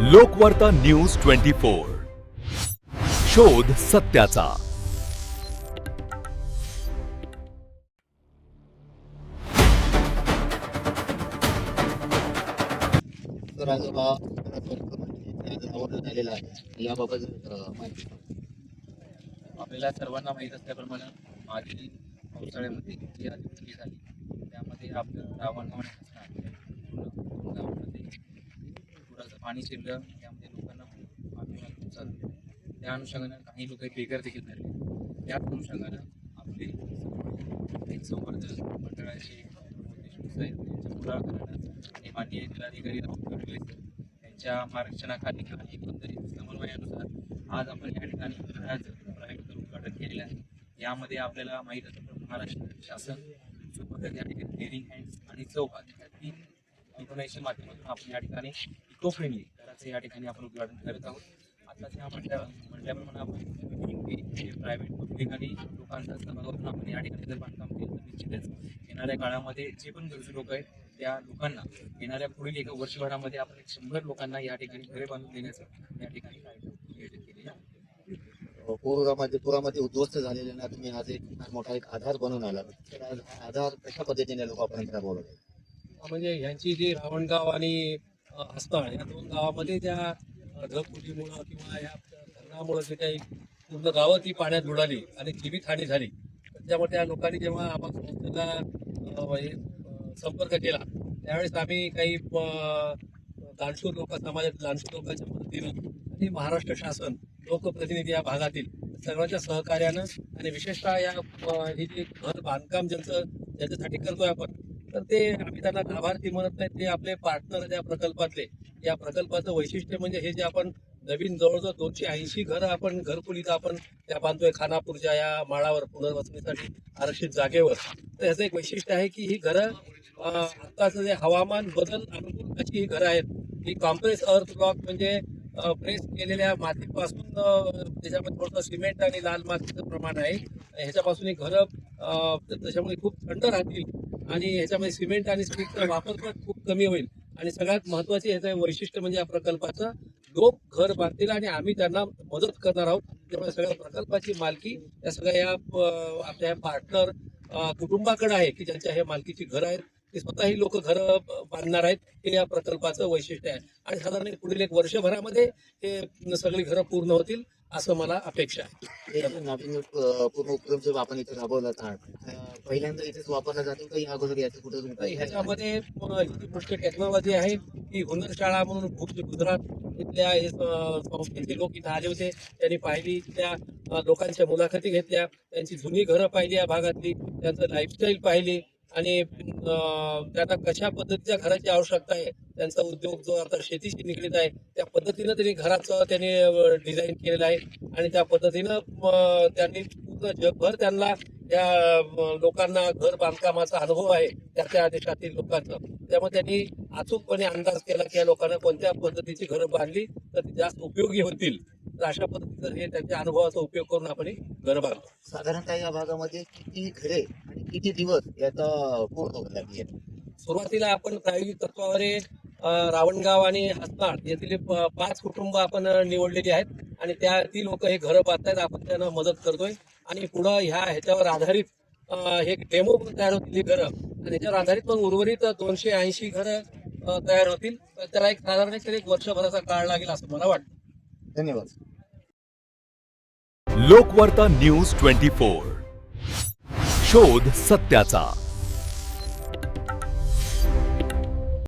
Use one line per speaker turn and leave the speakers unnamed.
लोकवार्ता news 24 शोध सत्याचा।
तर आज आवडलं झालेला आहे याबाबत माहिती
आपल्याला सर्वांना माहीत असल्याप्रमाणे मागील पावसाळ्यामध्ये जी अतिवृष्टी झाली त्यामध्ये आपलं रावणगाव गावामध्ये पुराचं पाणी शिरलं, त्यामध्ये लोकांना खूप झालं। त्या अनुषंगानं काही लोक बेघर देखील झाले। त्या अनुषंगानं आपले एक संवर्धन मंडळाचे आणि माननीय जिल्हाधिकारी राहुल कर्वे यांच्या मार्गदर्शनाखाली आणि एकंदरीत समन्वयानुसार आज आपण या ठिकाणी प्रायव्हेट उद्घाटन केलेलं आहे। यामध्ये आपल्याला माहीत असतं महाराष्ट्र शासन सोबतच या ठिकाणी डेअरिंग हँड्स आणि चौकात या तीन ऑर्गनायझेशन माध्यमातून आपण या ठिकाणी इको फ्रेंडली घराचं या ठिकाणी आपण उद्घाटन करत आहोत। आता त्या म्हटल्याप्रमाणे आपण प्रायव्हेट पब्लिक आणि लोकांचा समाजातून आपण या ठिकाणी जर बांधकाम केलं तर निश्चितच येणाऱ्या काळामध्ये जे पण गरजू लोक आहेत त्या लोकांना येणाऱ्या पुढील एका वर्षभरामध्ये आपण 100 लोकांना या ठिकाणी घरे बांधून देण्याचं या ठिकाणी नियोजन केलेलं आहे।
पुरामध्ये उद्ध्वस्त झालेल्यांना तुम्ही आज एक मोठा एक आधार बनवून आला, तर आज आधार कशा पद्धतीने लोकांपर्यंत राबवला?
म्हणजे ह्यांची जी रावणगाव आणि हस्ताळ या दोन गावामध्ये ज्या ढगफुटीमुळं किंवा या धरणामुळं जे काही पूर्ण गावं ती पाण्यात बुडाली आणि जीवितहानी झाली, त्याच्यामुळे त्या लोकांनी जेव्हा आम्हाला संस्थेला संपर्क केला त्यावेळेस आम्ही काही दानशूर लोक समाजातील दानशूर लोकांच्या मदतीनं आणि महाराष्ट्र शासन लोकप्रतिनिधी या भागातील सर्वांच्या सहकार्यानं आणि विशेषतः या हे जे घर बांधकाम ज्यांच्यासाठी करतोय आपण, तर ते आम्ही त्यांना लाभार्थी म्हणत नाही, ते आपले पार्टनर या प्रकल्पातले। या प्रकल्पाचं वैशिष्ट्य म्हणजे हे जे आपण नवीन जवळजवळ 280 घरं आपण घरकुलीचं आपण त्या बांधतोय खानापूरच्या या माळावर पुनर्वसनीसाठी आरक्षित जागेवर। तर ह्याचं एक वैशिष्ट्य आहे की ही घरं आत्ताचं जे हवामान बदल अनुकूल अशी ही घरं आहेत। ही कॉम्प्रेस अर्थ ब्लॉक म्हणजे प्रेस केलेल्या मातीपासून त्याच्यामध्ये थोडंसं सिमेंट आणि लाल मातीचं प्रमाण आहे। ह्याच्यापासून ही घरं त्याच्यामुळे खूप थंड राहतील आणि ह्याच्यामध्ये सिमेंट आणि स्टीलचा वापर पण खूप कमी होईल। आणि सगळ्यात महत्वाचे ह्याचं वैशिष्ट्य म्हणजे या प्रकल्पाचं लोक घर बांधतील आणि आम्ही त्यांना मदत करणार आहोत। त्यामुळे सगळ्या प्रकल्पाची मालकी या सगळ्या या आपल्या पार्टनर कुटुंबाकडे आहे की ज्यांच्या हे मालकीची घरं आहेत, ते स्वतःही लोक घरं बांधणार आहेत। हे या प्रकल्पाचं वैशिष्ट्य आहे आणि साधारण पुढील एक वर्षभरामध्ये हे सगळी घरं पूर्ण होतील असं मला अपेक्षा आहे।
पूर्ण उपक्रम जो आपण इथे राबवला पहिल्यांदा इथेच वापरला जातो का या अगोदर याचं कुठं?
ह्याच्यामध्ये गोष्ट टेक्नॉलॉजी आहे की हुनरशाळा म्हणून गुजरात इथल्या संस्थेचे लोक इथं आले होते, त्यांनी पाहिली, त्या लोकांच्या मुलाखती घेतल्या, त्यांची जुनी घरं पाहिली या भागातली, त्यांचं लाईफस्टाईल पाहिली आणि त्यांना कशा पद्धतीच्या घराची आवश्यकता आहे, त्यांचा उद्योग जो आता शेतीशी निगडीत आहे त्या पद्धतीनं त्यांनी घराचं त्यांनी डिझाईन केलेलं आहे आणि त्या पद्धतीनं त्यांनी पूर्ण जगभर त्यांना त्या लोकांना घर बांधकामाचा अनुभव आहे त्या देशातील लोकांचा। त्यामुळे त्यांनी अचूकपणे अंदाज केला की या लोकांना कोणत्या पद्धतीची घरं बांधली तर ती जास्त उपयोगी होतील। तर अशा पद्धतीचं हे त्यांच्या अनुभवाचा उपयोग करून आपण घरं बांधतो।
साधारणतः या भागामध्ये किती घरे आणि किती दिवस याचा पूर्ण लागली?
सुरुवातीला आपण प्रायोगिक तत्वावर रावणगाव आणि हस्ताळ येथील 5 कुटुंब आपण निवडलेली आहेत आणि ती लोक हे घरं बांधतायत, आपण त्यांना मदत करतोय आणि पुढं ह्याच्यावर आधारित हे डेमो तयार होतील ही घरं आणि ह्याच्यावर आधारित मग उर्वरित 280 घरं तयार होतील। त्याला एक साधारण एक वर्षभराचा काळ लागेल असं मला वाटतं।
धन्यवाद।
लोकवार्ता न्यूज 24 शोध सत्याचा।